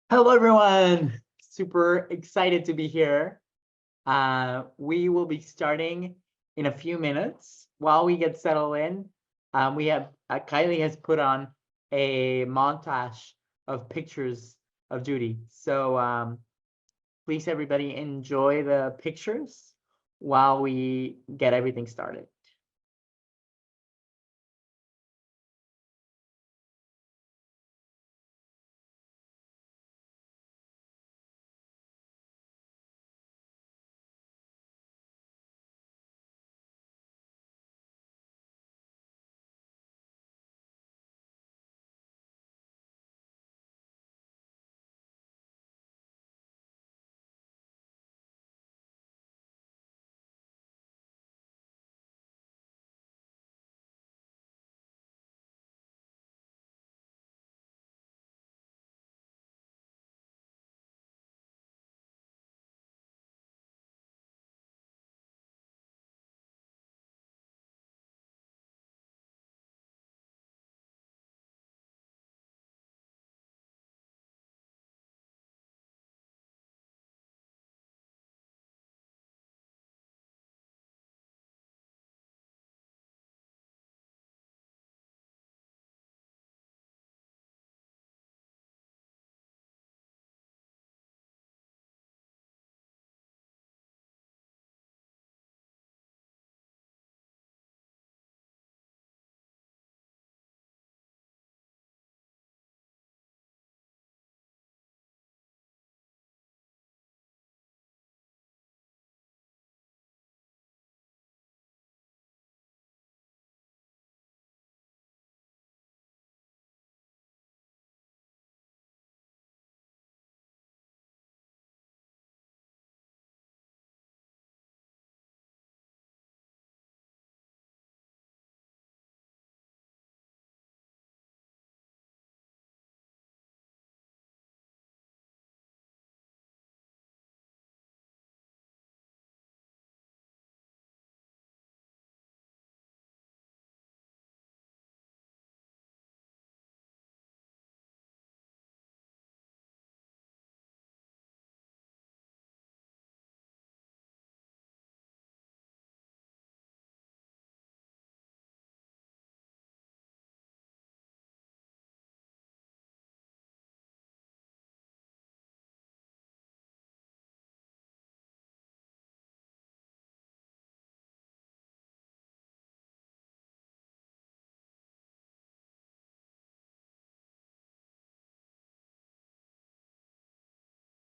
Hello, everyone. Super excited to be here. We will be starting in a few minutes. While we get settled in, we have Kylie has put on a montage of pictures of Judy. So please, everybody, enjoy the pictures while we get everything started.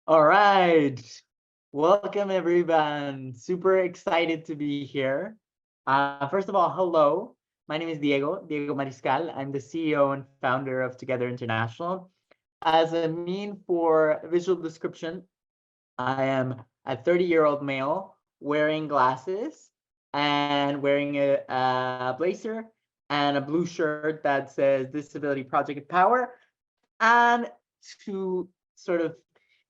All right. Welcome, everyone. Super excited to be here. First of all, hello. My name is Diego Mariscal. I'm the CEO and founder of Together International. As a mean for visual description, I am a 30-year-old male wearing glasses and wearing a blazer and a blue shirt that says Disability Project Power. And to sort of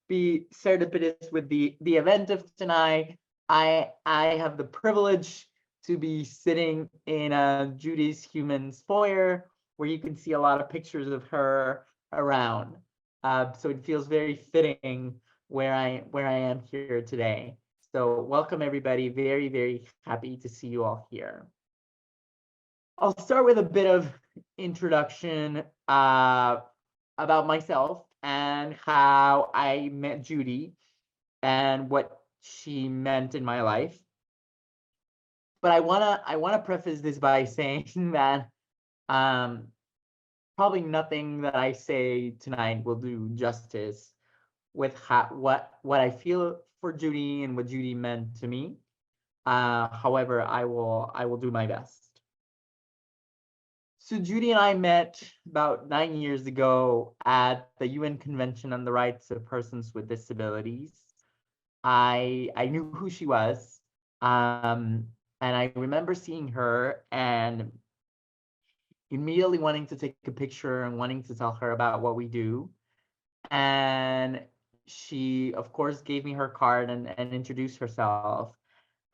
be serendipitous with the event of tonight, I have the privilege to be sitting in Judy Heumann's foyer, where you can see a lot of pictures of her around. So it feels very fitting where I am here today. So welcome, everybody. Very, very happy to see you all here. I'll start with a bit of introduction about myself and how I met Judy and what she meant in my life. But I wanna preface this by saying that probably nothing that I say tonight will do justice with what I feel for Judy and what Judy meant to me. However, I will do my best. So Judy and I met about 9 years ago at the UN Convention on the Rights of Persons with Disabilities. I knew who she was, and I remember seeing her and immediately wanting to take a picture and wanting to tell her about what we do. And she, of course, gave me her card and introduced herself.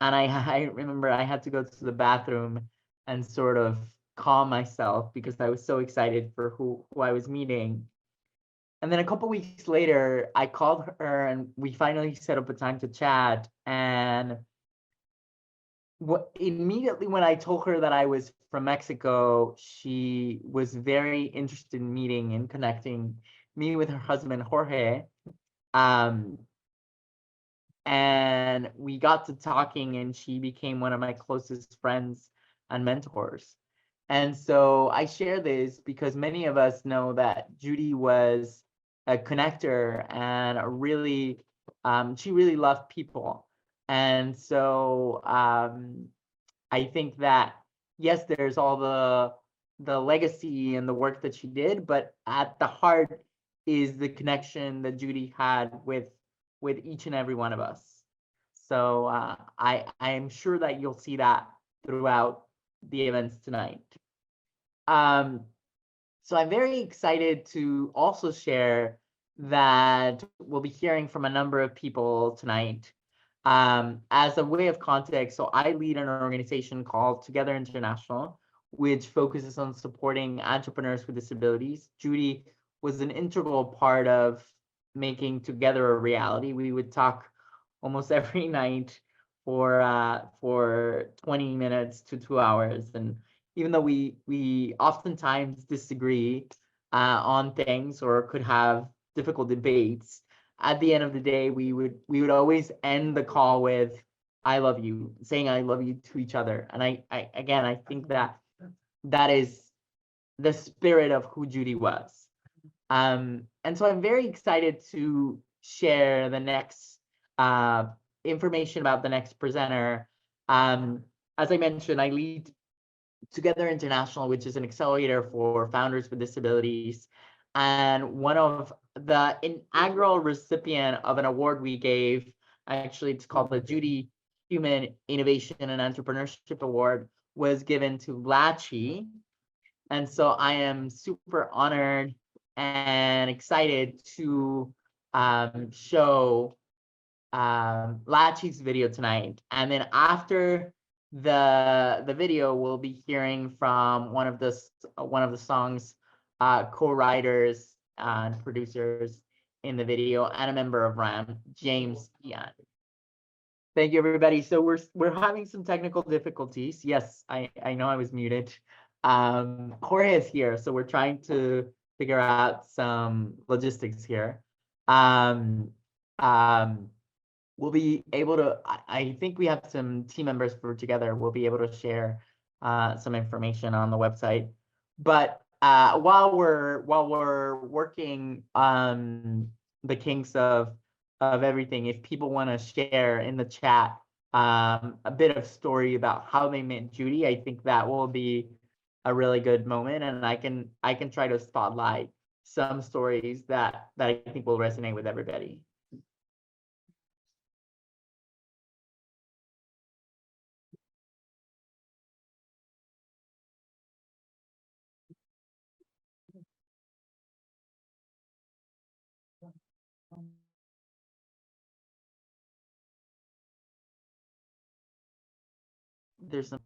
And I remember I had to go to the bathroom and sort of calm myself because I was so excited for who I was meeting. And then a couple weeks later, I called her and we finally set up a time to chat. And immediately when I told her that I was from Mexico, she was very interested in meeting and connecting me with her husband, Jorge. Um, and we got to talking and she became one of my closest friends and mentors. And so I share this because many of us know that Judy was a connector and a really, she really loved people. And so I think that, yes, there's all the legacy and the work that she did, but at the heart is the connection that Judy had with each and every one of us. So I'm sure that you'll see that throughout the events tonight. So I'm very excited to also share that we'll be hearing from a number of people tonight. As a way of context, so I lead an organization called Together International, which focuses on supporting entrepreneurs with disabilities. Judy was an integral part of making Together a reality. We would talk almost every night for 20 minutes to 2 hours. And even though we oftentimes disagree on things or could have difficult debates, at the end of the day, we would always end the call with "I love you," saying "I love you" to each other. And I again, I think that that is the spirit of who Judy was. And so I'm very excited to share the next information about the next presenter. As I mentioned, I lead Together International, which is an accelerator for founders with disabilities. And one of the inaugural recipient of an award we gave, actually it's called the Judy Heumann Innovation and Entrepreneurship Award, was given to Lachi. And so I am super honored and excited to show Lachi's video tonight. And then after the video, we'll be hearing from one of the song's co-writers and producers in the video and a member of RAM, James Ian. Thank you, everybody. So we're having some technical difficulties. Yes, I know I was muted. Jorge is here, so we're trying to figure out some logistics here. Um, um, we'll be able to, I think we have some team members for Together. We'll be able to share some information on the website. But while we're working on the kinks of everything, if people want to share in the chat a bit of story about how they met Judy, I think that will be a really good moment, and I can try to spotlight some stories that I think will resonate with everybody. There's some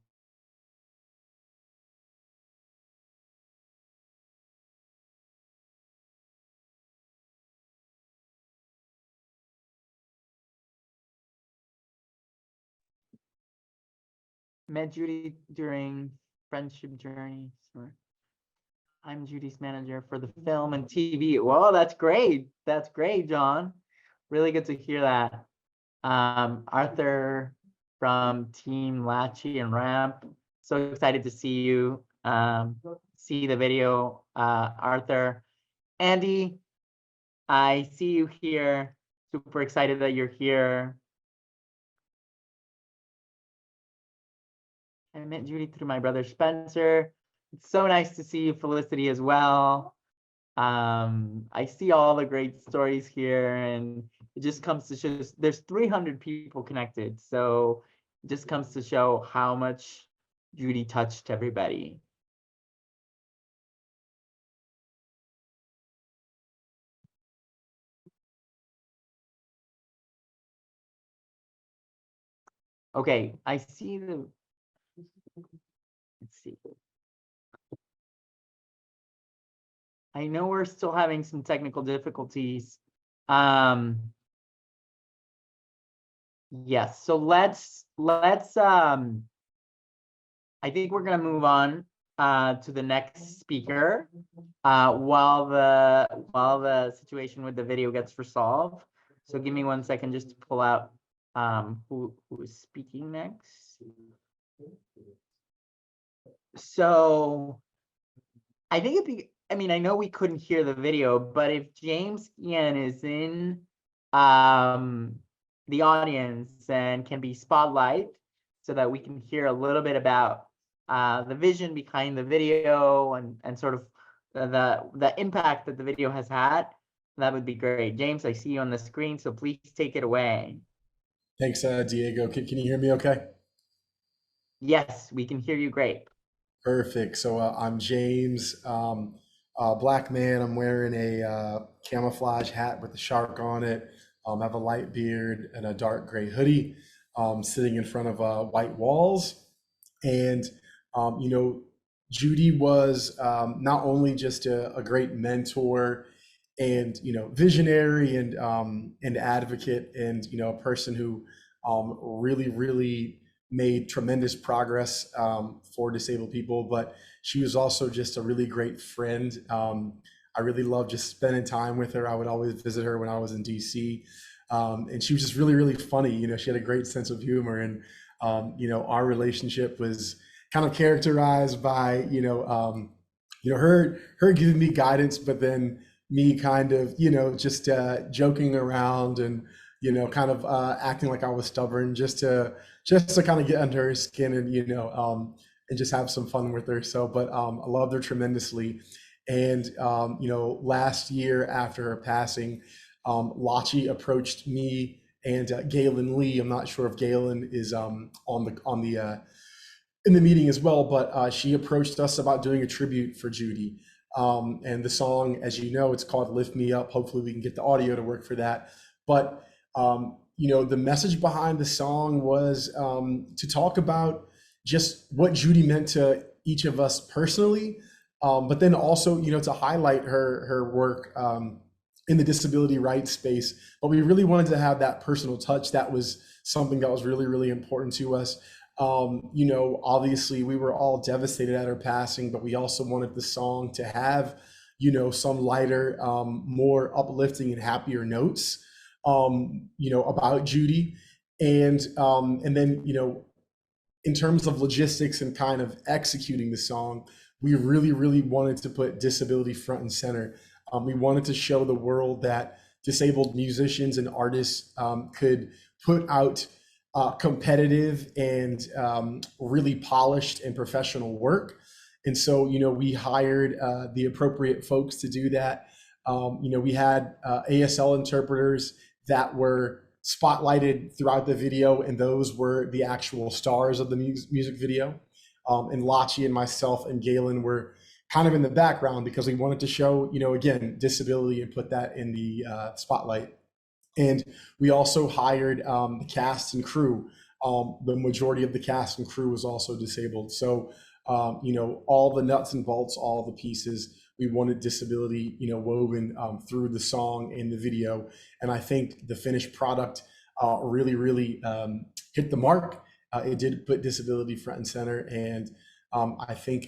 met Judy during friendship journeys. I'm Judy's manager for the film and TV. Whoa, that's great. That's great, John. Really good to hear that. Arthur from Team Latchy and Ramp. So excited to see you. See the video, Arthur. Andy, I see you here. Super excited that you're here. I met Judy through my brother Spencer. It's so nice to see you, Felicity, as well. I see all the great stories here, and it just comes to show there's 300 people connected. So it just comes to show how much Judy touched everybody. Okay, I see the, let's see. I know we're still having some technical difficulties. Yes, so let's I think we're gonna move on to the next speaker while the situation with the video gets resolved. So give me 1 second just to pull out who is speaking next. So I think it'd be, I mean, I know we couldn't hear the video, but if James Ian is in the audience and can be spotlight so that we can hear a little bit about the vision behind the video and sort of the impact that the video has had, that would be great. James, I see you on the screen, so please take it away. Thanks, Diego. Can you hear me okay? Yes, we can hear you great. Perfect. So I'm James, black man. I'm wearing a camouflage hat with a shark on it. I have a light beard and a dark gray hoodie, sitting in front of white walls. And, you know, Judy was not only just a great mentor and, visionary and advocate and, a person who really made tremendous progress for disabled people, but she was also just a really great friend. I really loved just spending time with her. I would always visit her when I was in DC. And she was just really funny. She had a great sense of humor. And, our relationship was kind of characterized by, her giving me guidance, but then me kind of, just joking around and, kind of acting like I was stubborn just to kind of get under her skin and and just have some fun with her. So, but I loved her tremendously. And last year after her passing, Lachi approached me and Galen Lee. I'm not sure if Galen is on the in the meeting as well, but she approached us about doing a tribute for Judy. And the song, as you know, it's called "Lift Me Up." Hopefully, we can get the audio to work for that. But the message behind the song was to talk about just what Judy meant to each of us personally, but then also, to highlight her work in the disability rights space. But we really wanted to have that personal touch. That was something that was really important to us. Obviously, we were all devastated at her passing, but we also wanted the song to have, some lighter, more uplifting and happier notes about Judy. And then, in terms of logistics and kind of executing the song, we really wanted to put disability front and center. We wanted to show the world that disabled musicians and artists could put out competitive and really polished and professional work. And so, we hired the appropriate folks to do that. We had ASL interpreters that were spotlighted throughout the video, and those were the actual stars of the music video. And Lachi and myself and Galen were kind of in the background because we wanted to show, again, disability and put that in the spotlight. And we also hired the cast and crew. The majority of the cast and crew was also disabled. So, all the nuts and bolts, all the pieces, we wanted disability, woven through the song and the video. And I think the finished product really hit the mark. It did put disability front and center. And I think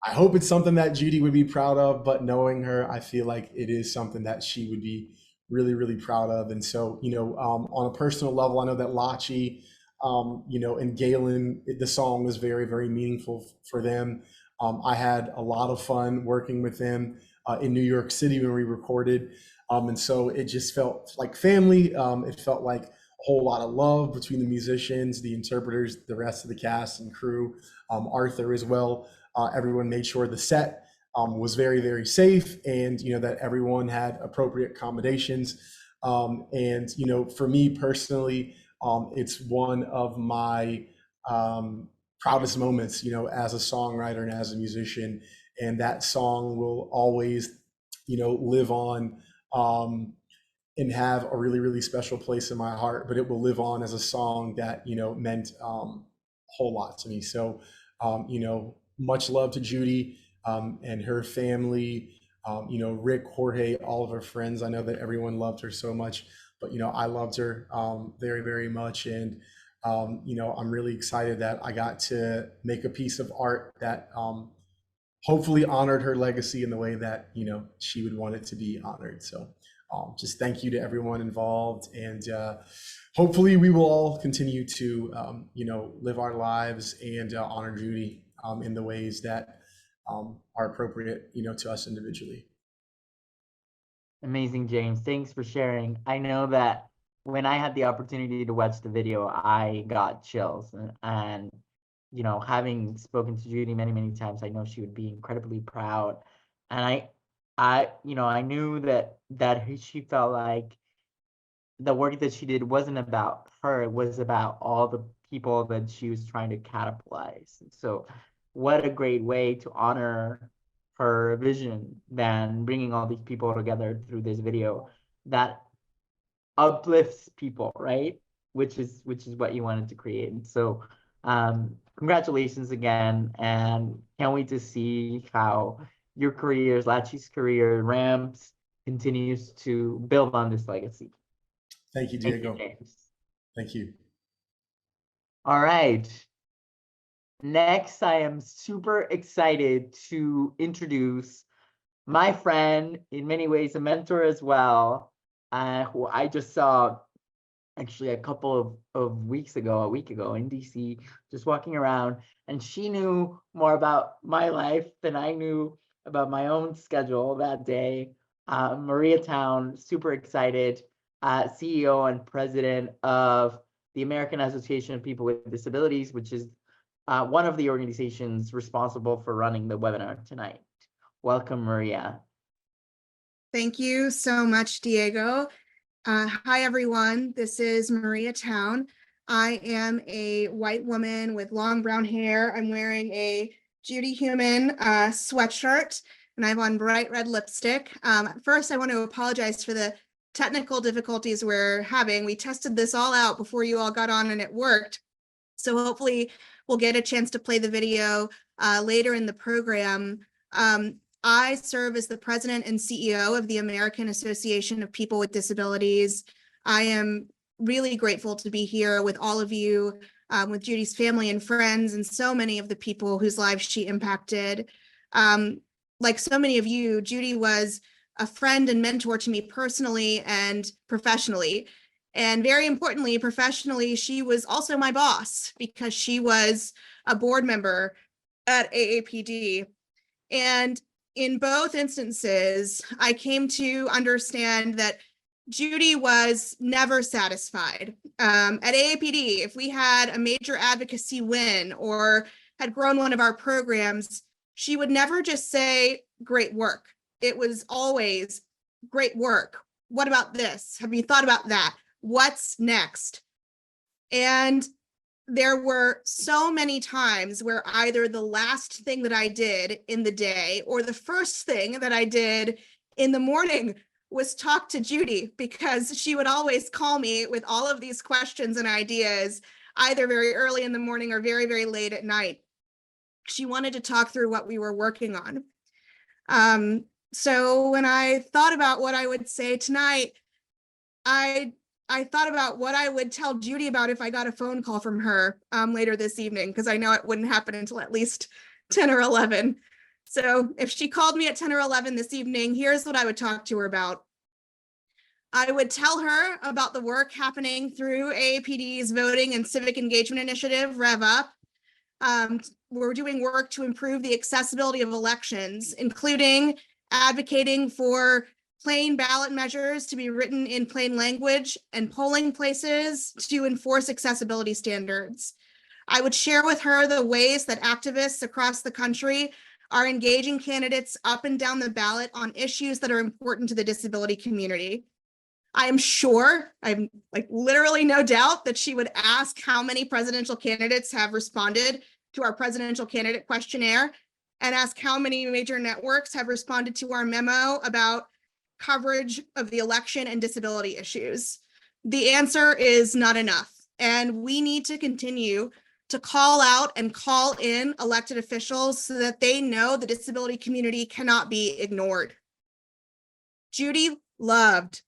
I hope it's something that Judy would be proud of, but knowing her, I feel like it is something that she would be really proud of. And so, on a personal level, I know that Lachi, and Galen, the song was very meaningful for them. I had a lot of fun working with them in New York City when we recorded. And so it just felt like family. It felt like a whole lot of love between the musicians, the interpreters, the rest of the cast and crew, Arthur as well. Everyone made sure the set was very safe, and that everyone had appropriate accommodations. And for me personally, it's one of my proudest moments, as a songwriter and as a musician. And that song will always, live on and have a really special place in my heart. But it will live on as a song that meant a whole lot to me. So, much love to Judy and her family. Rick, Jorge, all of her friends. I know that everyone loved her so much, but I loved her very, very much. And I'm really excited that I got to make a piece of art that hopefully honored her legacy in the way that she would want it to be honored. So just thank you to everyone involved, and hopefully we will all continue to live our lives and honor Judy in the ways that are appropriate to us individually. Amazing, James. Thanks for sharing. I know that when I had the opportunity to watch the video, I got chills, and having spoken to Judy many, many times, I know she would be incredibly proud. And I knew that she felt like the work that she did wasn't about her, it was about all the people that she was trying to capitalize. So what a great way to honor her vision than bringing all these people together through this video that uplifts people, right? Which is what you wanted to create. And so congratulations again, and can't wait to see how your career, Lachi's career, ramps, continues to build on this legacy. Thank you, Diego. Thank you, James. Thank you. All right. Next, I am super excited to introduce my friend, in many ways a mentor as well, who I just saw actually a couple of weeks ago, a week ago in DC, just walking around, and she knew more about my life than I knew about my own schedule that day. Maria Town, super excited, CEO and president of the American Association of People with Disabilities, which is one of the organizations responsible for running the webinar tonight. Welcome, Maria. Thank you so much, Diego. Hi, everyone. This is Maria Town. I am a white woman with long brown hair. I'm wearing a Judy Heumann sweatshirt, and I have on bright red lipstick. First, I want to apologize for the technical difficulties we're having. We tested this all out before you all got on, and it worked. So hopefully we'll get a chance to play the video later in the program. I serve as the president and CEO of the American Association of People with Disabilities. I am really grateful to be here with all of you, with Judy's family and friends, and so many of the people whose lives she impacted. Like so many of you, Judy was a friend and mentor to me personally and professionally. And very importantly, professionally, she was also my boss because she was a board member at AAPD. And in both instances, I came to understand that Judy was never satisfied. At AAPD, if we had a major advocacy win or had grown one of our programs, she would never just say, "Great work." It was always, "Great work. What about this? Have you thought about that? What's next?" And there were so many times where either the last thing that I did in the day or the first thing that I did in the morning was talk to Judy, because she would always call me with all of these questions and ideas, either very early in the morning or very, very late at night. She wanted to talk through what we were working on. So when I thought about what I would say tonight, I thought about what I would tell Judy about if I got a phone call from her later this evening, because I know it wouldn't happen until at least 10 or 11. So if she called me at 10 or 11 this evening, here's what I would talk to her about. I would tell her about the work happening through AAPD's Voting and Civic Engagement Initiative, Rev Up. We're doing work to improve the accessibility of elections, including advocating for plain ballot measures to be written in plain language and polling places to enforce accessibility standards. I would share with her the ways that activists across the country are engaging candidates up and down the ballot on issues that are important to the disability community. I am sure, I'm like literally no doubt, that she would ask how many presidential candidates have responded to our presidential candidate questionnaire, and ask how many major networks have responded to our memo about coverage of the election and disability issues. The answer is not enough, and we need to continue to call out and call in elected officials so that they know the disability community cannot be ignored. Judy loved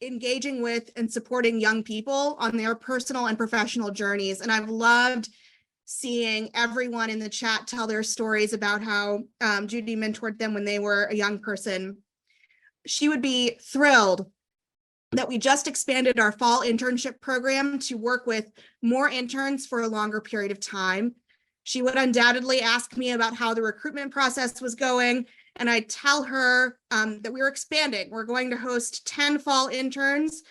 engaging with and supporting young people on their personal and professional journeys. And I've loved seeing everyone in the chat tell their stories about how Judy mentored them when they were a young person. She would be thrilled that we just expanded our fall internship program to work with more interns for a longer period of time. She would undoubtedly ask me about how the recruitment process was going, and I'd tell her that we were expanding. We're going to host 10 fall interns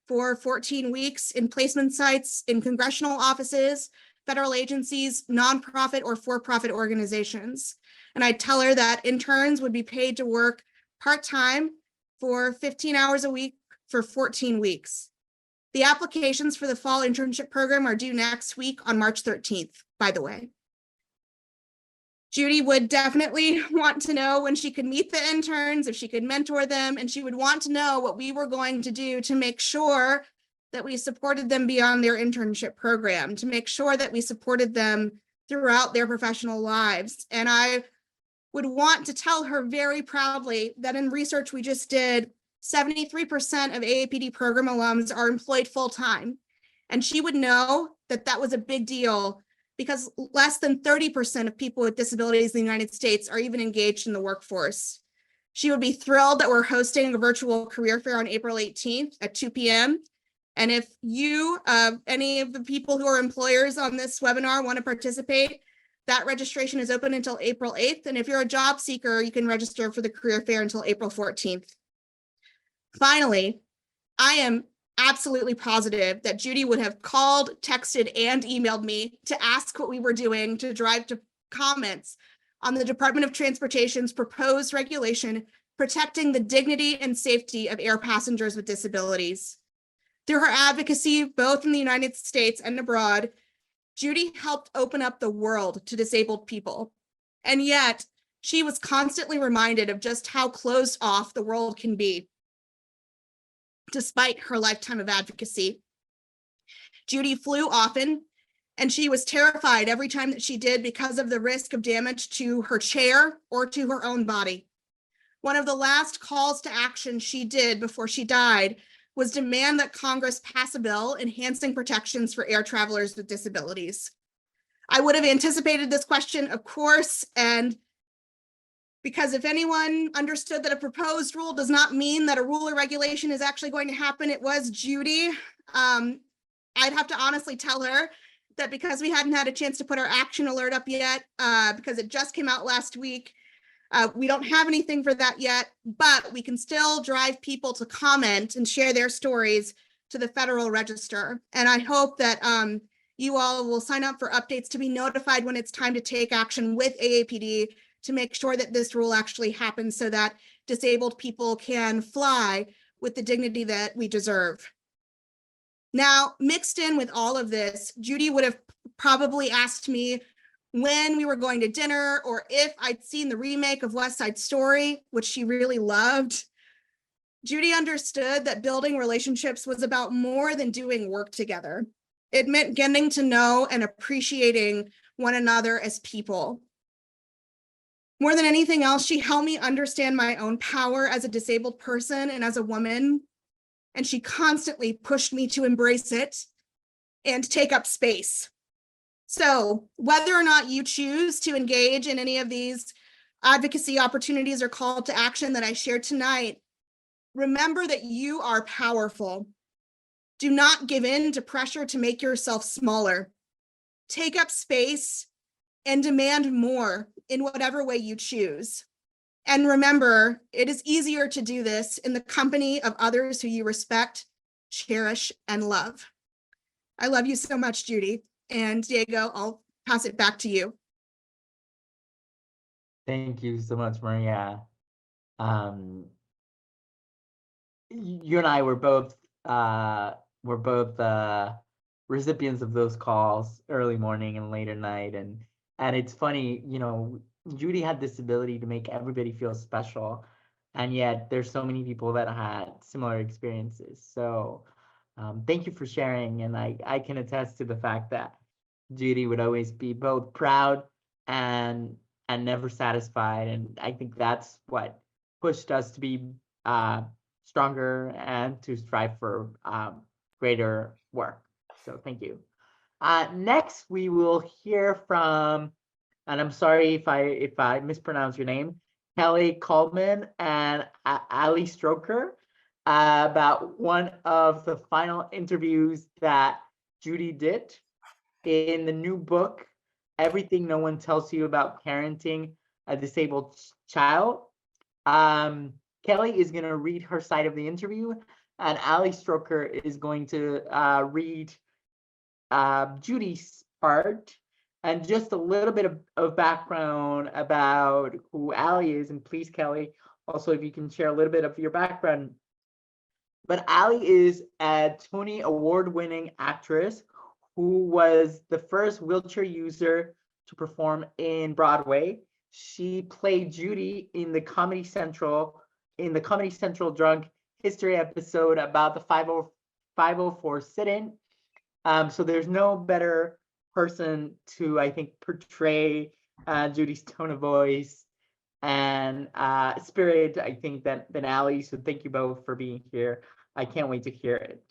for 14 weeks in placement sites in congressional offices, federal agencies, nonprofit or for-profit organizations. And I'd tell her that interns would be paid to work part-time for 15 hours a week for 14 weeks. The applications for the fall internship program are due next week on March 13th, by the way. Judy would definitely want to know when she could meet the interns, if she could mentor them, and she would want to know what we were going to do to make sure that we supported them beyond their internship program, to make sure that we supported them throughout their professional lives. And I would want to tell her very proudly that in research we just did, 73% of AAPD program alums are employed full-time. And she would know that that was a big deal because less than 30% of people with disabilities in the United States are even engaged in the workforce. She would be thrilled that we're hosting a virtual career fair on April 18th at 2 p.m. And if you, any of the people who are employers on this webinar want to participate, that registration is open until April 8th. And if you're a job seeker, you can register for the career fair until April 14th. Finally, I am absolutely positive that Judy would have called, texted, and emailed me to ask what we were doing to drive to comments on the Department of Transportation's proposed regulation protecting the dignity and safety of air passengers with disabilities. Through her advocacy, both in the United States and abroad, Judy helped open up the world to disabled people. And yet, she was constantly reminded of just how closed off the world can be, despite her lifetime of advocacy. Judy flew often, and she was terrified every time that she did because of the risk of damage to her chair or to her own body. One of the last calls to action she did before she died was demand that Congress pass a bill enhancing protections for air travelers with disabilities. I would have anticipated this question, of course, and because if anyone understood that a proposed rule does not mean that a rule or regulation is actually going to happen, it was Judy. I'd have to honestly tell her that because we hadn't had a chance to put our action alert up yet, because it just came out last week, we don't have anything for that yet, but we can still drive people to comment and share their stories to the Federal Register. And I hope that you all will sign up for updates to be notified when it's time to take action with AAPD to make sure that this rule actually happens so that disabled people can fly with the dignity that we deserve. Now, mixed in with all of this, Judy would have probably asked me when we were going to dinner or if I'd seen the remake of West Side Story, which she really loved. Judy understood that building relationships was about more than doing work together. It meant getting to know and appreciating one another as people. More than anything else, she helped me understand my own power as a disabled person and as a woman, and she constantly pushed me to embrace it and take up space. So whether or not you choose to engage in any of these advocacy opportunities or call to action that I shared tonight, remember that you are powerful. Do not give in to pressure to make yourself smaller. Take up space and demand more in whatever way you choose. And remember, it is easier to do this in the company of others who you respect, cherish, and love. I love you so much, Judy. And Diego, I'll pass it back to you. Thank you so much, Maria. You and I were both recipients of those calls early morning and late at night, and it's funny, you know, Judy had this ability to make everybody feel special, and yet there's so many people that had similar experiences. So thank you for sharing, and I can attest to the fact that Judy would always be both proud and never satisfied, and I think that's what pushed us to be stronger and to strive for greater work. So thank you. Next, we will hear from, and I'm sorry if I mispronounce your name, Kelley Coleman and Ali Stroker, about one of the final interviews that Judy did in the new book, Everything No One Tells You About Parenting a Disabled Child. Kelley is going to read her side of the interview, and Ali Stroker is going to read Judy's part, and just a little bit of background about who Ali is. And please, Kelley, also if you can share a little bit of your background. But Ali is a Tony Award-winning actress who was the first wheelchair user to perform in Broadway. She played Judy in the Comedy Central Drunk History episode about the 504 sit-in. So there's no better person to, I think, portray Judy's tone of voice and spirit, I think, than Ali. So thank you both for being here. I can't wait to hear it.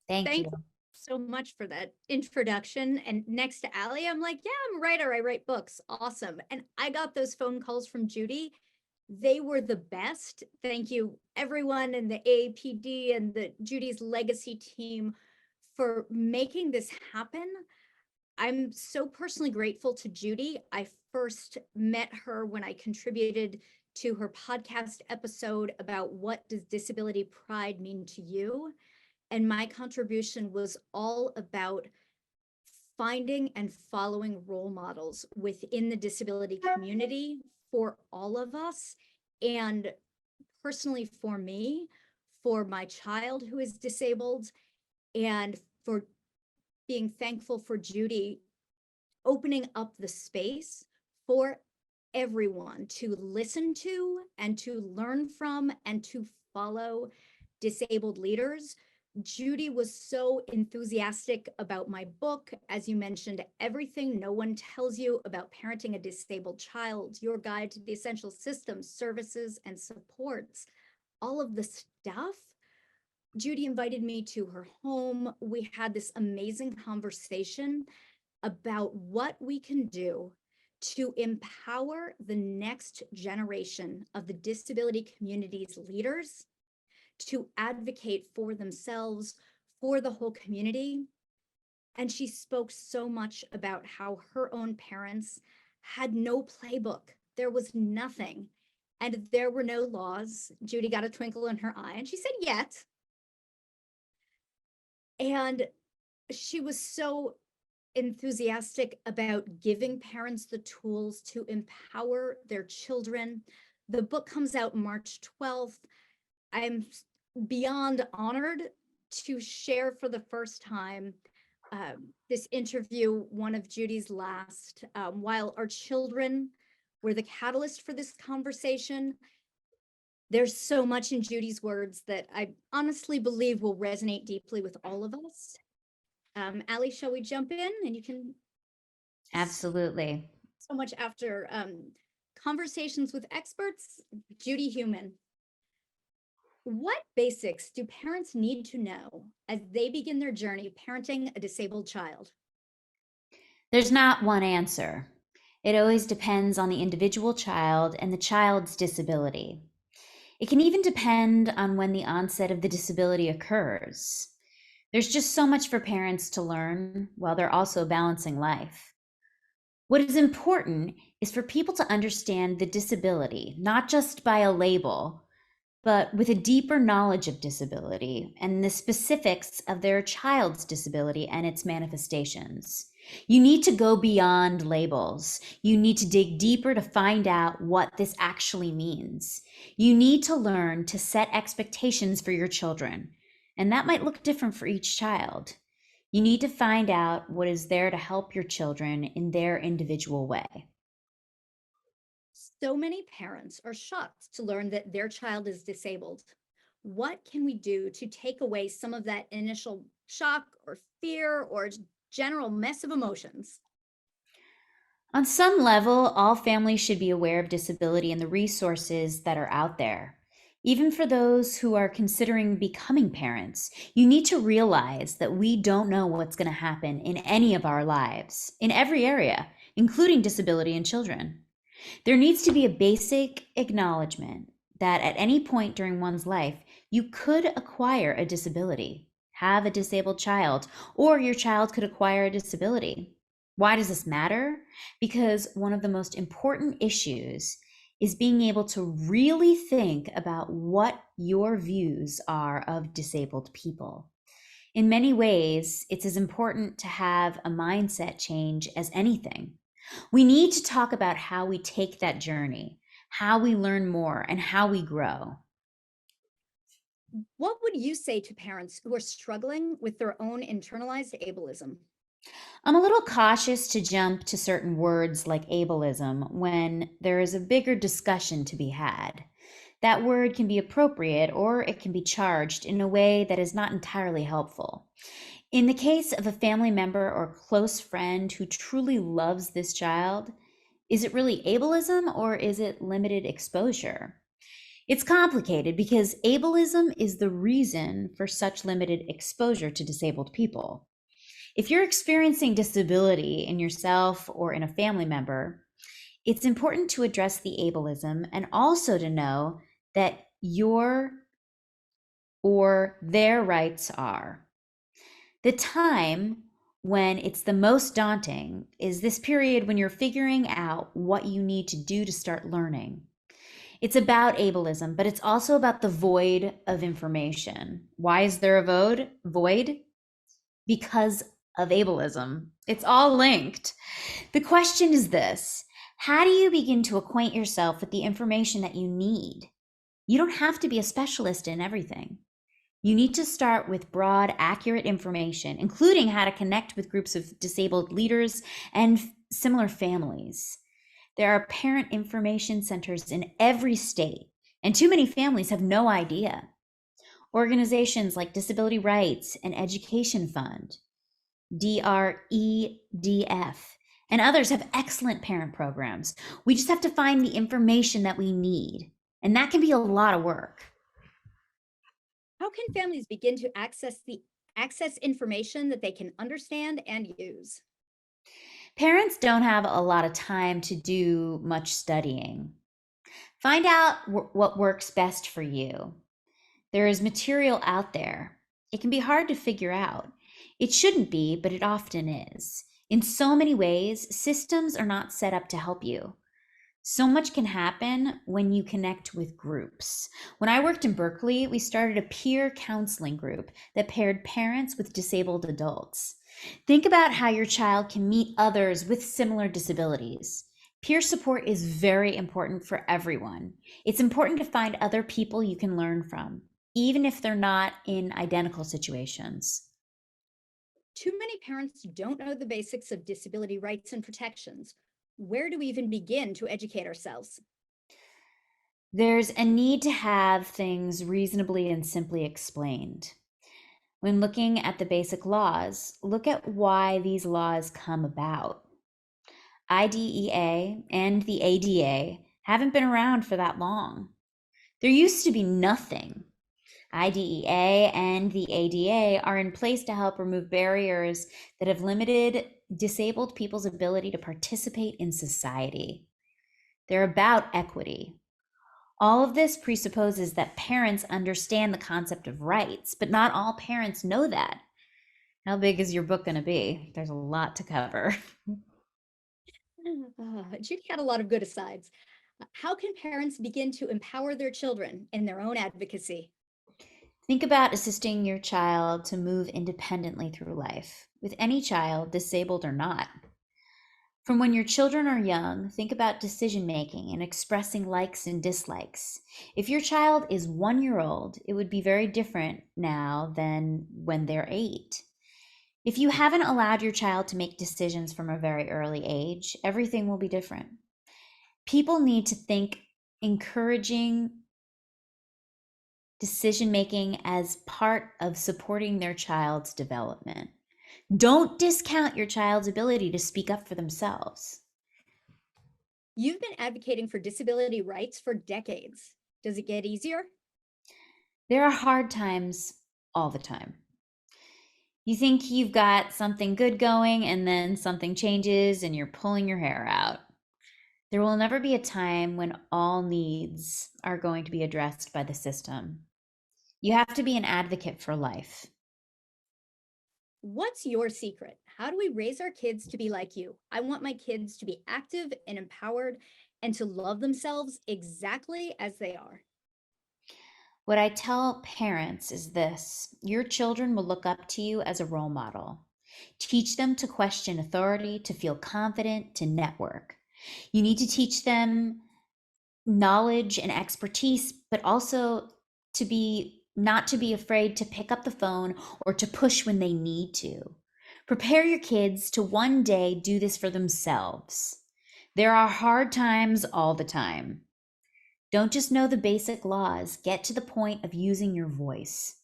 Thank you so much for that introduction. And next to Ali, I'm like, yeah, I'm a writer. I write books. Awesome. And I got those phone calls from Judy. They were the best. Thank you, everyone in the AAPD and the Judy's Legacy team for making this happen. I'm so personally grateful to Judy. I first met her when I contributed to her podcast episode about what does disability pride mean to you? And my contribution was all about finding and following role models within the disability community for all of us. And personally for me, for my child who is disabled, and for being thankful for Judy opening up the space for everyone to listen to and to learn from and to follow disabled leaders. Judy was so enthusiastic about my book. As you mentioned, Everything No One Tells You About Parenting a Disabled Child, Your Guide to the Essential Systems, Services, and Supports, all of the stuff. Judy invited me to her home. We had this amazing conversation about what we can do to empower the next generation of the disability community's leaders to advocate for themselves, for the whole community. And she spoke so much about how her own parents had no playbook. There was nothing, and there were no laws. Judy got a twinkle in her eye, and she said, yet. And she was so enthusiastic about giving parents the tools to empower their children. The book comes out March 12th. I'm beyond honored to share for the first time this interview, one of Judy's last, while our children were the catalyst for this conversation. There's so much in Judy's words that I honestly believe will resonate deeply with all of us. Ali, shall we jump in and you can? Absolutely. So much after conversations with experts, Judy Heumann. What basics do parents need to know as they begin their journey parenting a disabled child? There's not one answer. It always depends on the individual child and the child's disability. It can even depend on when the onset of the disability occurs. There's just so much for parents to learn while they're also balancing life. What is important is for people to understand the disability, not just by a label, but with a deeper knowledge of disability and the specifics of their child's disability and its manifestations. You need to go beyond labels. You need to dig deeper to find out what this actually means. You need to learn to set expectations for your children, and that might look different for each child. You need to find out what is there to help your children in their individual way. So many parents are shocked to learn that their child is disabled. What can we do to take away some of that initial shock or fear or general mess of emotions? On some level, all families should be aware of disability and the resources that are out there. Even for those who are considering becoming parents, you need to realize that we don't know what's going to happen in any of our lives, in every area, including disability in children. There needs to be a basic acknowledgement that at any point during one's life, you could acquire a disability, have a disabled child, or your child could acquire a disability. Why does this matter? Because one of the most important issues is being able to really think about what your views are of disabled people. In many ways, it's as important to have a mindset change as anything. We need to talk about how we take that journey, how we learn more, and how we grow. What would you say to parents who are struggling with their own internalized ableism? I'm a little cautious to jump to certain words like ableism when there is a bigger discussion to be had. That word can be appropriate or it can be charged in a way that is not entirely helpful. In the case of a family member or close friend who truly loves this child, is it really ableism or is it limited exposure? It's complicated because ableism is the reason for such limited exposure to disabled people. If you're experiencing disability in yourself or in a family member, it's important to address the ableism and also to know that your or their rights are. The time when it's the most daunting is this period when you're figuring out what you need to do to start learning. It's about ableism, but it's also about the void of information. Why is there a void? Because of ableism. It's all linked. The question is this: how do you begin to acquaint yourself with the information that you need? You don't have to be a specialist in everything. You need to start with broad, accurate information, including how to connect with groups of disabled leaders and similar families. There are parent information centers in every state, and too many families have no idea. Organizations like Disability Rights and Education Fund, DREDF, and others have excellent parent programs. We just have to find the information that we need, and that can be a lot of work. How can families begin to access information that they can understand and use? Parents don't have a lot of time to do much studying. Find out what works best for you. There is material out there. It can be hard to figure out. It shouldn't be, but it often is. In so many ways, systems are not set up to help you. So much can happen when you connect with groups. When I worked in Berkeley, we started a peer counseling group that paired parents with disabled adults. Think about how your child can meet others with similar disabilities. Peer support is very important for everyone. It's important to find other people you can learn from, even if they're not in identical situations. Too many parents don't know the basics of disability rights and protections. Where do we even begin to educate ourselves? There's a need to have things reasonably and simply explained. When looking at the basic laws, look at why these laws come about. IDEA and the ADA haven't been around for that long. There used to be nothing. IDEA and the ADA are in place to help remove barriers that have limited disabled people's ability to participate in society. They're about equity. All of this presupposes that parents understand the concept of rights, but not all parents know that. How big is your book going to be? There's a lot to cover. Judy had a lot of good asides. How can parents begin to empower their children in their own advocacy? Think about assisting your child to move independently through life, with any child, disabled or not. From when your children are young, think about decision-making and expressing likes and dislikes. If your child is 1 year old, it would be very different now than when they're 8. If you haven't allowed your child to make decisions from a very early age, everything will be different. People need to think encouraging decision-making as part of supporting their child's development. Don't discount your child's ability to speak up for themselves. You've been advocating for disability rights for decades. Does it get easier? There are hard times all the time. You think you've got something good going, and then something changes and you're pulling your hair out. There will never be a time when all needs are going to be addressed by the system. You have to be an advocate for life. What's your secret? How do we raise our kids to be like you? I want my kids to be active and empowered and to love themselves exactly as they are. What I tell parents is this: your children will look up to you as a role model. Teach them to question authority, to feel confident, to network. You need to teach them knowledge and expertise, but also not to be afraid to pick up the phone or to push when they need to. Prepare your kids to one day do this for themselves. There are hard times all the time. Don't just know the basic laws, get to the point of using your voice.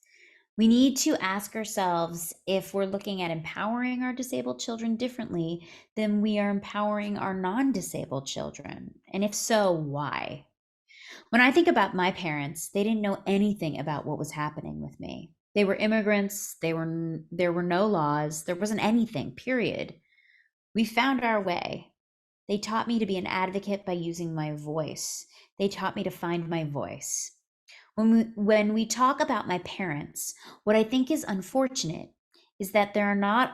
We need to ask ourselves if we're looking at empowering our disabled children differently than we are empowering our non-disabled children. And if so, why? When I think about my parents, they didn't know anything about what was happening with me. They were immigrants, there were no laws, there wasn't anything, period. We found our way. They taught me to be an advocate by using my voice. They taught me to find my voice. When we talk about my parents, what I think is unfortunate is that there are not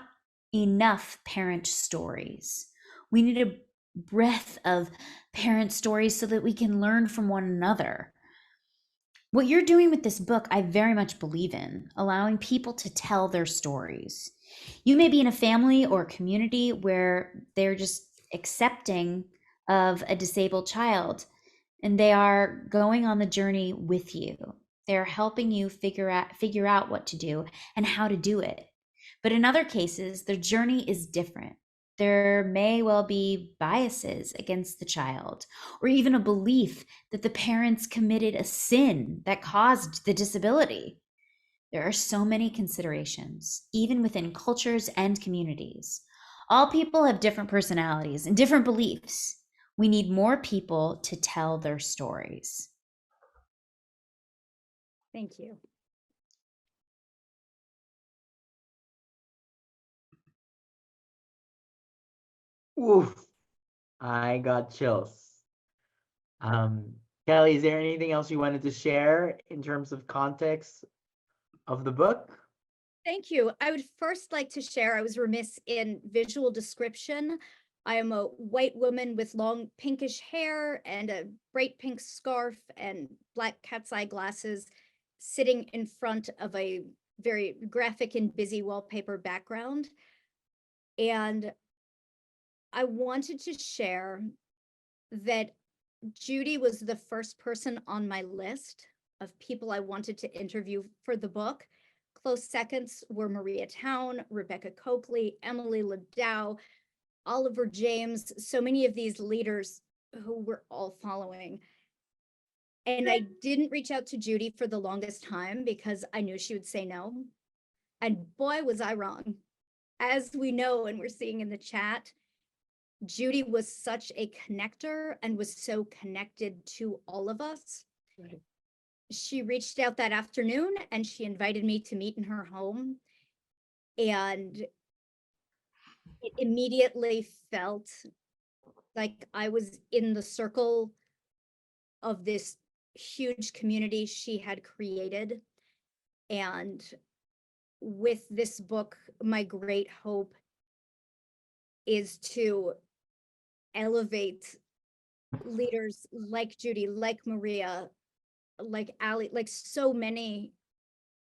enough parent stories. We need a breadth of parent stories so that we can learn from one another. What you're doing with this book, I very much believe in, allowing people to tell their stories. You may be in a family or a community where they're just accepting of a disabled child, and they are going on the journey with you. They're helping you figure out what to do and how to do it. But in other cases, the journey is different. There may well be biases against the child, or even a belief that the parents committed a sin that caused the disability. There are so many considerations, even within cultures and communities. All people have different personalities and different beliefs. We need more people to tell their stories. Thank you. Oof, I got chills. Kelley, is there anything else you wanted to share in terms of context of the book? Thank you. I would first like to share, I was remiss in visual description. I am a white woman with long pinkish hair and a bright pink scarf and black cat's eye glasses, sitting in front of a very graphic and busy wallpaper background. And I wanted to share that Judy was the first person on my list of people I wanted to interview for the book. Close seconds were Maria Town, Rebecca Coakley, Emily Ladow, Oliver James, so many of these leaders who we're all following. And I didn't reach out to Judy for the longest time because I knew she would say no. And boy, was I wrong. As we know and we're seeing in the chat, Judy was such a connector and was so connected to all of us. Right. She reached out that afternoon and she invited me to meet in her home. And it immediately felt like I was in the circle of this huge community she had created. And with this book, my great hope is to elevate leaders like Judy, like Maria, like Ali, like so many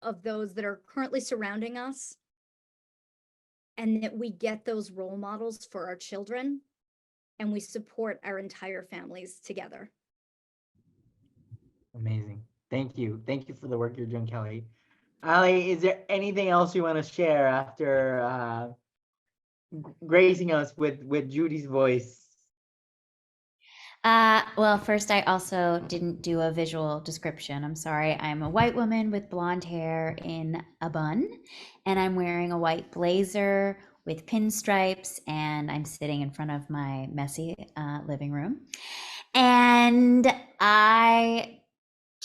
of those that are currently surrounding us, and that we get those role models for our children and we support our entire families together. Amazing. Thank you. Thank you for the work you're doing, Kelley. Ali, is there anything else you want to share after gracing us with Judy's voice? Well, first, I also didn't do a visual description. I'm sorry. I'm a white woman with blonde hair in a bun, and I'm wearing a white blazer with pinstripes, and I'm sitting in front of my messy living room. And I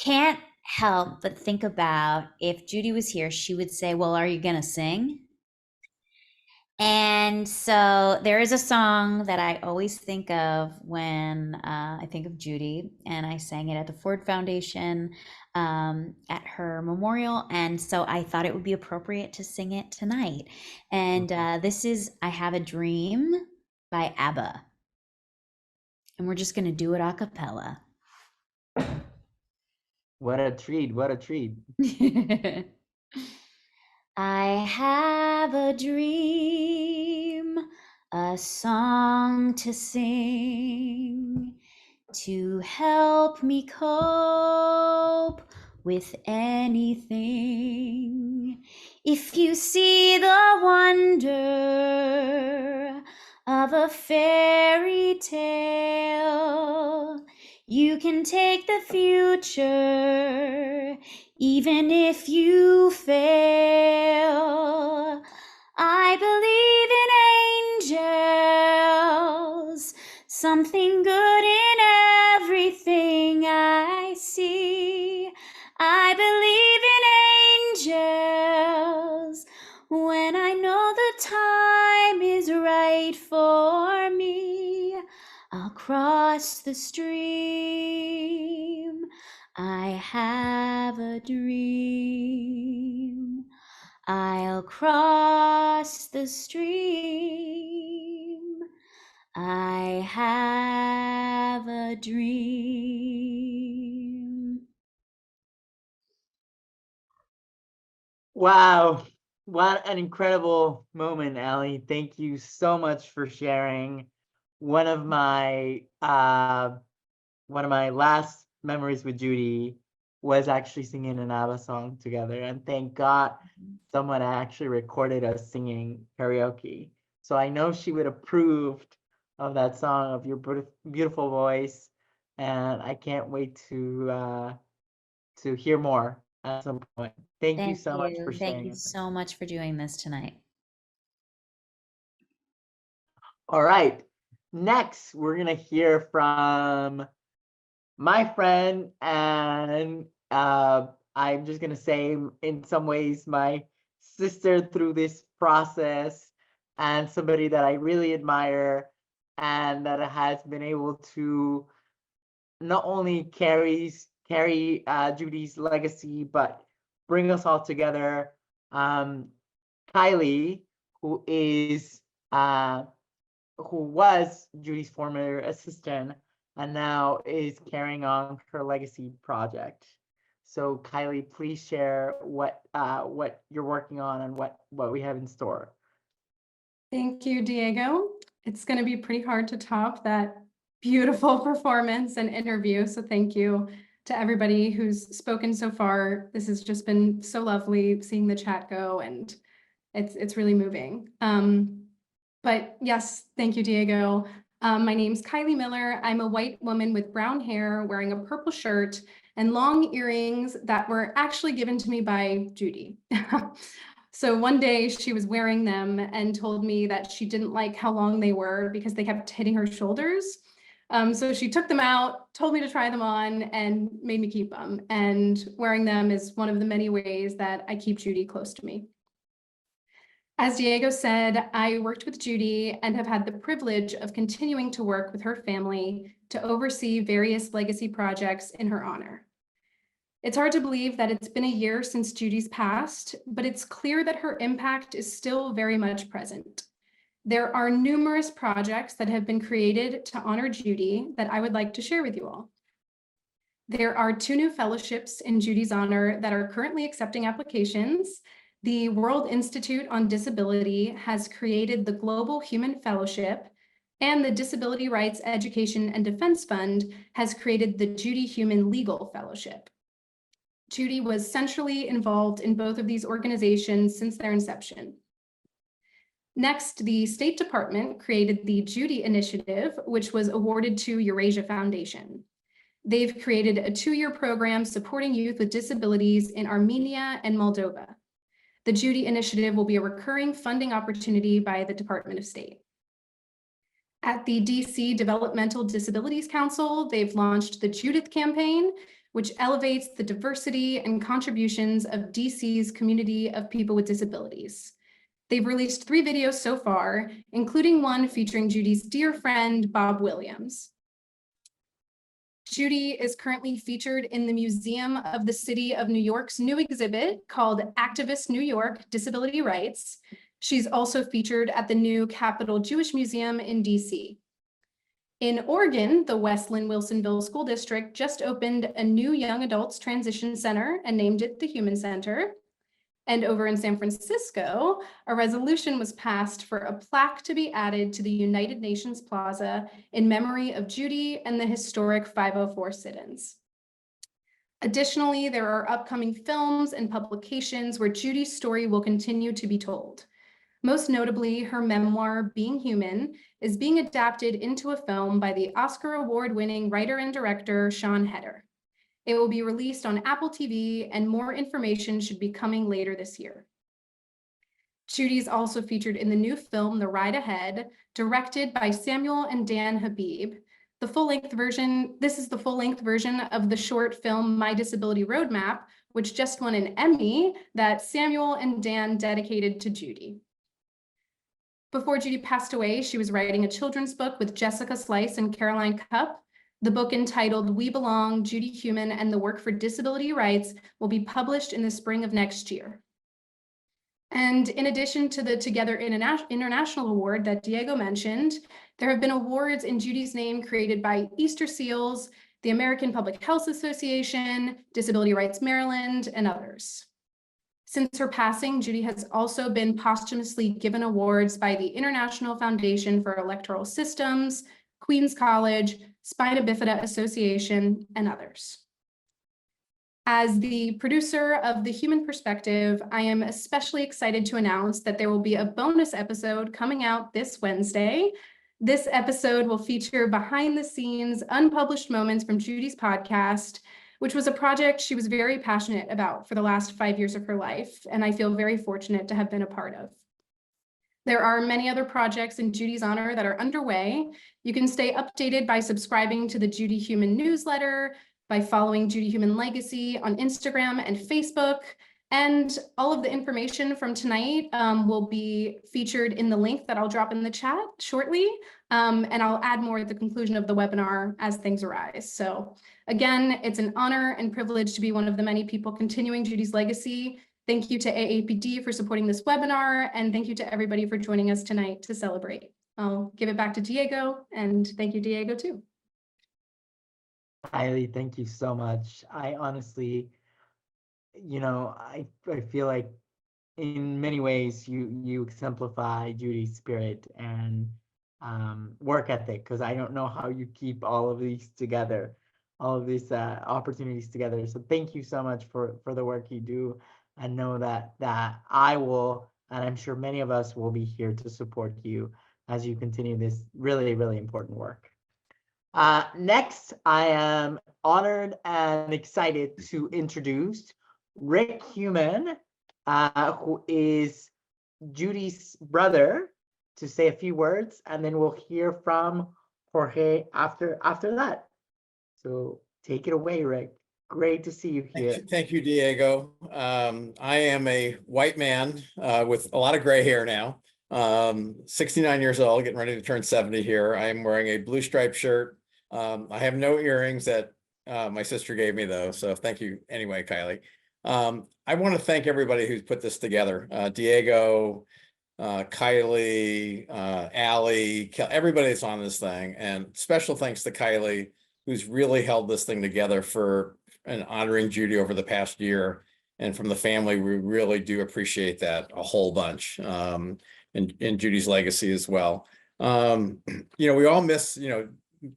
can't help but think about, if Judy was here, she would say, well, are you gonna sing? And so there is a song that I always think of when I think of Judy, and I sang it at the Ford Foundation at her memorial. And so I thought it would be appropriate to sing it tonight. And this is I Have a Dream by ABBA. And we're just going to do it a cappella. What a treat. What a treat. I have a dream, a song to sing, to help me cope with anything. If you see the wonder of a fairy tale, you can take the future, even if you fail. I believe in angels, something good in everything I see. I believe in angels when I know the time is right for me. I'll cross the stream. I have a dream. I'll cross the stream. I have a dream. Wow. What an incredible moment, Allie. Thank you so much for sharing. One of my last memories with Judy was actually singing an ABBA song together, and thank God someone actually recorded us singing karaoke. So I know she would approve of that song, of your beautiful voice, and I can't wait to hear more at some point. Thank you so much for sharing. Thank you so much for doing this tonight. All right. Next, we're gonna hear from my friend, and I'm just gonna say, in some ways, my sister through this process, and somebody that I really admire, and that has been able to not only carry Judy's legacy, but bring us all together. Kylie, who was Judy's former assistant, and now is carrying on her legacy project. So Kylie, please share what you're working on and what we have in store. Thank you, Diego. It's going to be pretty hard to top that beautiful performance and interview. So thank you to everybody who's spoken so far. This has just been so lovely seeing the chat go, and it's really moving. But yes, thank you, Diego. My name's Kylie Miller. I'm a white woman with brown hair wearing a purple shirt and long earrings that were actually given to me by Judy. So one day she was wearing them and told me that she didn't like how long they were because they kept hitting her shoulders. So she took them out, told me to try them on, and made me keep them. And wearing them is one of the many ways that I keep Judy close to me. As Diego said, I worked with Judy and have had the privilege of continuing to work with her family to oversee various legacy projects in her honor. It's hard to believe that it's been a year since Judy's passed, but it's clear that her impact is still very much present. There are numerous projects that have been created to honor Judy that I would like to share with you all. There are 2 new fellowships in Judy's honor that are currently accepting applications. The World Institute on Disability has created the Global Human Fellowship, and the Disability Rights Education and Defense Fund has created the Judy Heumann Legal Fellowship. Judy was centrally involved in both of these organizations since their inception. Next, the State Department created the Judy Initiative, which was awarded to Eurasia Foundation. They've created a 2-year program supporting youth with disabilities in Armenia and Moldova. The Judy Initiative will be a recurring funding opportunity by the Department of State. At the DC Developmental Disabilities Council, they've launched the Judith campaign, which elevates the diversity and contributions of DC's community of people with disabilities. They've released 3 videos so far, including one featuring Judy's dear friend, Bob Williams. Judy is currently featured in the Museum of the City of New York's new exhibit called Activist New York, Disability Rights. She's also featured at the new Capitol Jewish Museum in DC. In Oregon, the Westland Wilsonville School District just opened a new young adults transition center and named it the Human Center. And over in San Francisco, a resolution was passed for a plaque to be added to the United Nations Plaza in memory of Judy and the historic 504 sit-ins. Additionally, there are upcoming films and publications where Judy's story will continue to be told. Most notably, her memoir, Being Human, is being adapted into a film by the Oscar award-winning writer and director, Sean Heder. It will be released on Apple TV, and more information should be coming later this year. Judy's also featured in the new film, The Ride Ahead, directed by Samuel and Dan Habib. This is the full-length version of the short film, My Disability Roadmap, which just won an Emmy that Samuel and Dan dedicated to Judy. Before Judy passed away, she was writing a children's book with Jessica Slice and Caroline Cupp. The book, entitled We Belong, Judy Heumann and the Work for Disability Rights, will be published in the spring of next year. And in addition to the Together International Award that Diego mentioned, there have been awards in Judy's name created by Easter Seals, the American Public Health Association, Disability Rights Maryland, and others. Since her passing, Judy has also been posthumously given awards by the International Foundation for Electoral Systems, Queens College, Spina Bifida Association, and others. As the producer of The Human Perspective, I am especially excited to announce that there will be a bonus episode coming out this Wednesday. This episode will feature behind-the-scenes, unpublished moments from Judy's podcast, which was a project she was very passionate about for the last 5 years of her life, and I feel very fortunate to have been a part of. There are many other projects in Judy's honor that are underway. You can stay updated by subscribing to the Judy Heumann newsletter, by following Judy Heumann Legacy on Instagram and Facebook, and all of the information from tonight will be featured in the link that I'll drop in the chat shortly, and I'll add more at the conclusion of the webinar as things arise. So again, it's an honor and privilege to be one of the many people continuing Judy's legacy. Thank you to AAPD for supporting this webinar, and thank you to everybody for joining us tonight to celebrate. I'll give it back to Diego, and thank you, Diego, too. Kylie, thank you so much. I honestly, I feel like in many ways you exemplify Judy's spirit and work ethic, because I don't know how you keep all of these together, all of these opportunities together. So thank you so much for the work you do. I know that I will, and I'm sure many of us will be here to support you as you continue this really, really important work. Next, I am honored and excited to introduce Rick Heumann, who is Judy's brother, to say a few words, and then we'll hear from Jorge after that. So take it away, Rick. Great to see you here. Thank you, Diego. I am a white man with a lot of gray hair now. 69 years old, getting ready to turn 70 here. I am wearing a blue striped shirt. I have no earrings that my sister gave me, though. So thank you anyway, Kylie. I want to thank everybody who's put this together. Diego, Kylie, Allie, everybody that's on this thing. And special thanks to Kylie, who's really held this thing together and honoring Judy over the past year. And from the family, we really do appreciate that a whole bunch, and Judy's legacy as well. We all miss,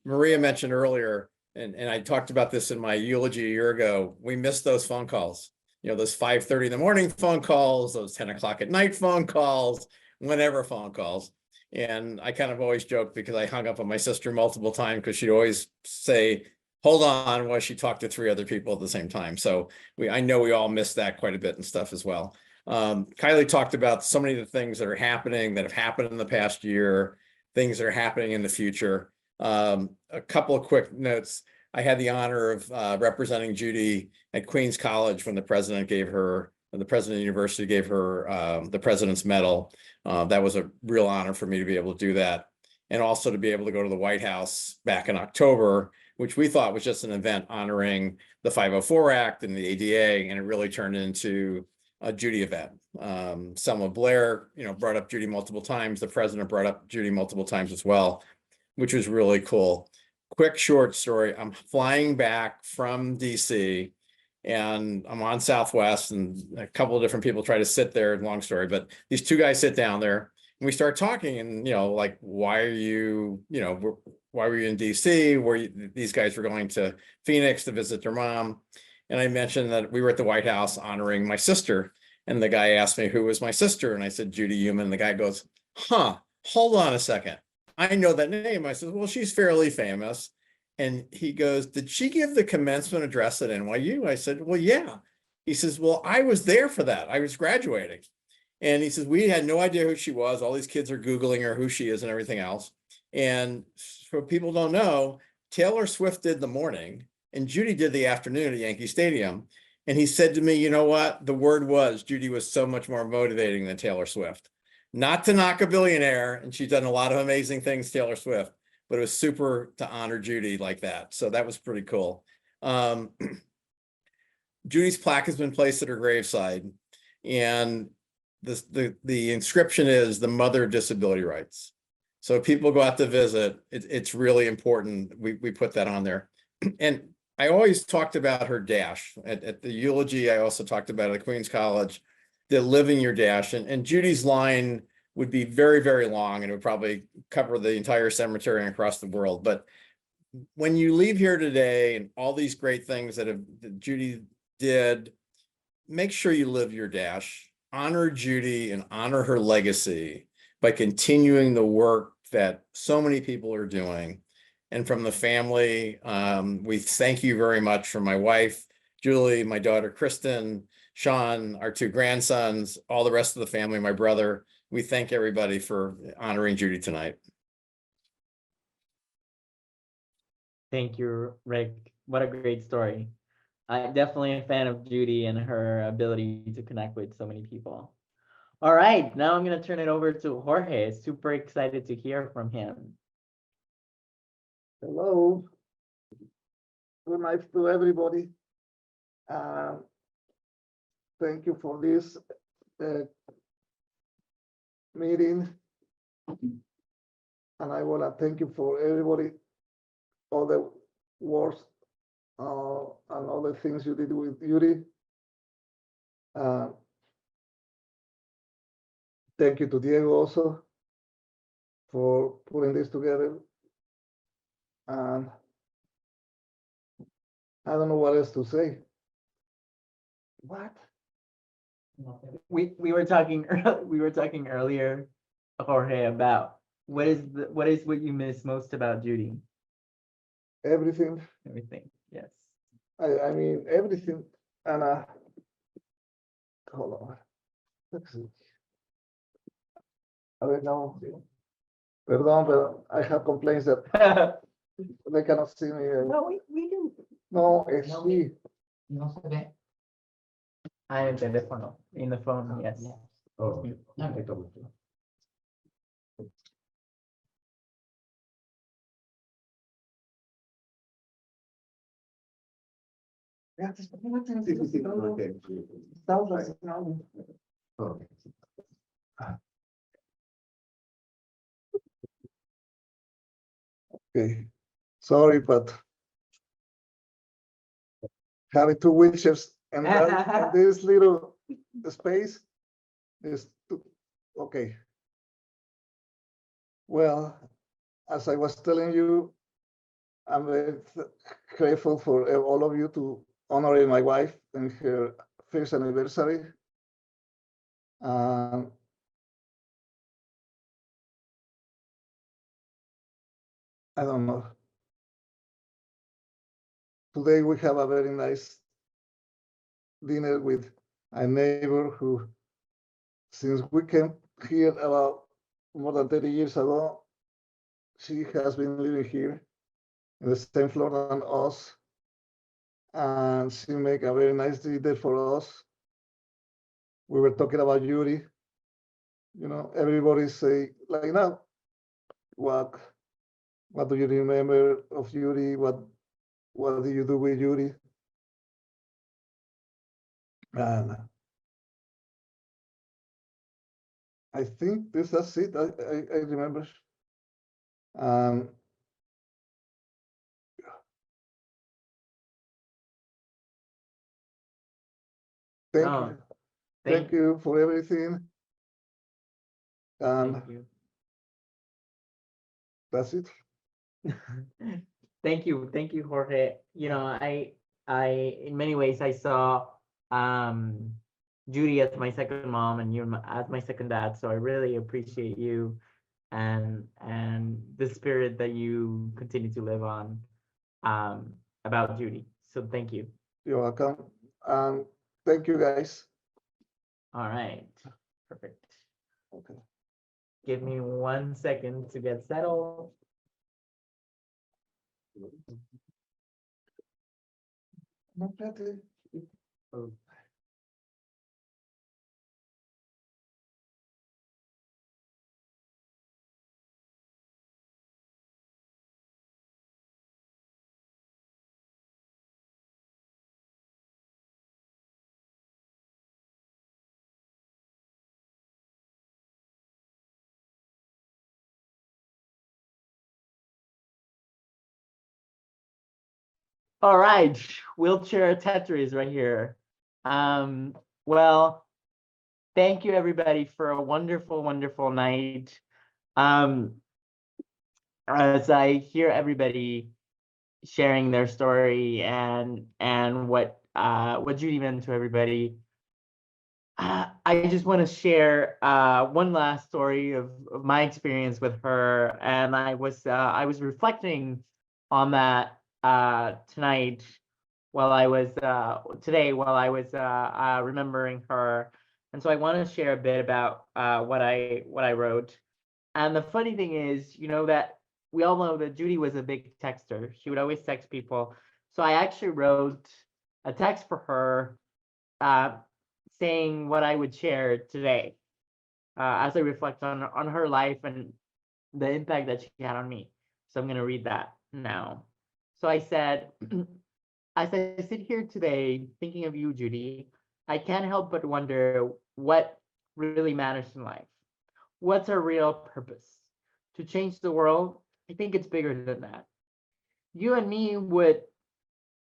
Maria mentioned earlier, and I talked about this in my eulogy a year ago, we miss those phone calls, those 5:30 in the morning phone calls, those 10 o'clock at night phone calls, whenever phone calls. And I kind of always joke because I hung up on my sister multiple times because she'd always say, hold on, while she talked to 3 other people at the same time. So I know we all miss that quite a bit and stuff as well. Kylie talked about so many of the things that are happening, that have happened in the past year, things that are happening in the future. A couple of quick notes. I had the honor of representing Judy at Queens College when the president of the university gave her the President's Medal. That was a real honor for me to be able to do that. And also to be able to go to the White House back in October, which we thought was just an event honoring the 504 Act and the ADA, and it really turned into a Judy event. Selma Blair, brought up Judy multiple times. The president brought up Judy multiple times as well, which was really cool. Quick short story. I'm flying back from DC and I'm on Southwest, and a couple of different people try to sit there. Long story, but these two guys sit down there and we start talking, and like, why are you, why were you in DC? These guys were going to Phoenix to visit their mom. And I mentioned that we were at the White House honoring my sister. And the guy asked me who was my sister. And I said, Judy Heumann. The guy goes, hold on a second. I know that name. I said, well, she's fairly famous. And he goes, did she give the commencement address at NYU? I said, well, yeah. He says, well, I was there for that. I was graduating. And he says, we had no idea who she was. All these kids are Googling her, who she is and everything else. And for people don't know, Taylor Swift did the morning and Judy did the afternoon at Yankee Stadium. And he said to me, you know what? The word was Judy was so much more motivating than Taylor Swift. Not to knock a billionaire, and she's done a lot of amazing things, Taylor Swift, but it was super to honor Judy like that. So that was pretty cool. Judy's plaque has been placed at her graveside, and the inscription is the mother of disability rights. So if people go out to visit, it's really important. We put that on there. And I always talked about her dash at the eulogy. I also talked about it at Queens College, the living your dash. And Judy's line would be very, very long, and it would probably cover the entire cemetery across the world. But when you leave here today and all these great things that Judy did, make sure you live your dash. Honor Judy and honor her legacy by continuing the work that so many people are doing. And from the family, we thank you very much. From my wife, Julie, my daughter, Kristen, Sean, our two grandsons, all the rest of the family, my brother, we thank everybody for honoring Judy tonight. Thank you, Rick. What a great story. I'm definitely a fan of Judy and her ability to connect with so many people. All right, now I'm going to turn it over to Jorge. Super excited to hear from him. Hello. Good night to everybody. Thank you for this meeting. And I want to thank you for everybody, all the works and all the things you did with Judy. Thank you to Diego also for putting this together. And I don't know what else to say. What? We were talking earlier, Jorge, about what is what you miss most about Judy? Everything. Everything. Yes. I mean everything. And hold on. Let's see. I don't know. Perdón, but I have complaints that they cannot see me. No, we do. No, it's me. No se ve. Ah, el teléfono. In the phone, yes. Oh, okay, sorry, but having two wheelchairs and this little space is okay. Well, as I was telling you, I'm very grateful for all of you to honor my wife and her first anniversary. I don't know. Today we have a very nice dinner with a neighbor who since we came here about more than 30 years ago, she has been living here in the same floor than us. And she make a very nice dinner for us. We were talking about Judy. You know, everybody say, like, now, what do you remember of Judy? What do you do with Judy? And I think that's it. I remember. Thank No, you. Thank you for everything. And Thank you. that's it. Thank you, Jorge. You know, in many ways, I saw Judy as my second mom and you as my second dad. So I really appreciate you and the spirit that you continue to live on about Judy. So thank you. You're welcome. And thank you, guys. All right, perfect. Okay. Give me 1 second to get settled. No, espérate. Oh. All right, wheelchair Tetris right here. Well, thank you everybody for a wonderful, wonderful night. As I hear everybody sharing their story and what Judy meant to everybody, I just want to share one last story of my experience with her, and I was reflecting on that tonight while I was remembering her, and so I want to share a bit about what I wrote. And the funny thing is, you know, that we all know that Judy was a big texter. She would always text people. So I actually wrote a text for her saying what I would share today as I reflect on her life and the impact that she had on me. So I'm going to read that now. So I said, as I sit here today thinking of you, Judy, I can't help but wonder what really matters in life. What's our real purpose? To change the world? I think it's bigger than that. You and me would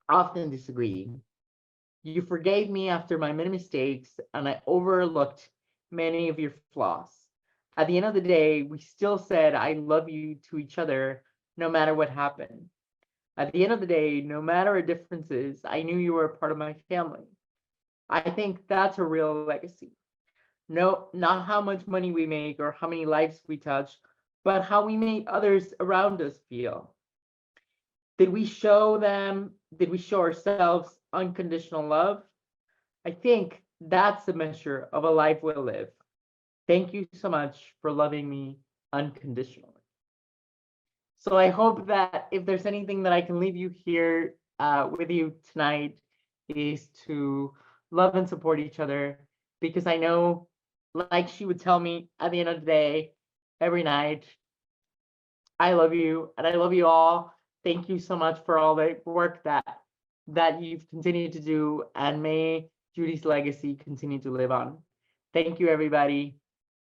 often disagree. You forgave me after my many mistakes, and I overlooked many of your flaws. At the end of the day, we still said I love you to each other, no matter what happened. At the end of the day, no matter our differences, I knew you were a part of my family. I think that's a real legacy. No, not how much money we make or how many lives we touch, but how we made others around us feel. Did we show ourselves unconditional love? I think that's the measure of a life well lived. Thank you so much for loving me unconditionally. So I hope that if there's anything that I can leave you here with you tonight is to love and support each other, because I know, like she would tell me at the end of the day, every night, I love you and I love you all. Thank you so much for all the work that you've continued to do, and may Judy's legacy continue to live on. Thank you, everybody.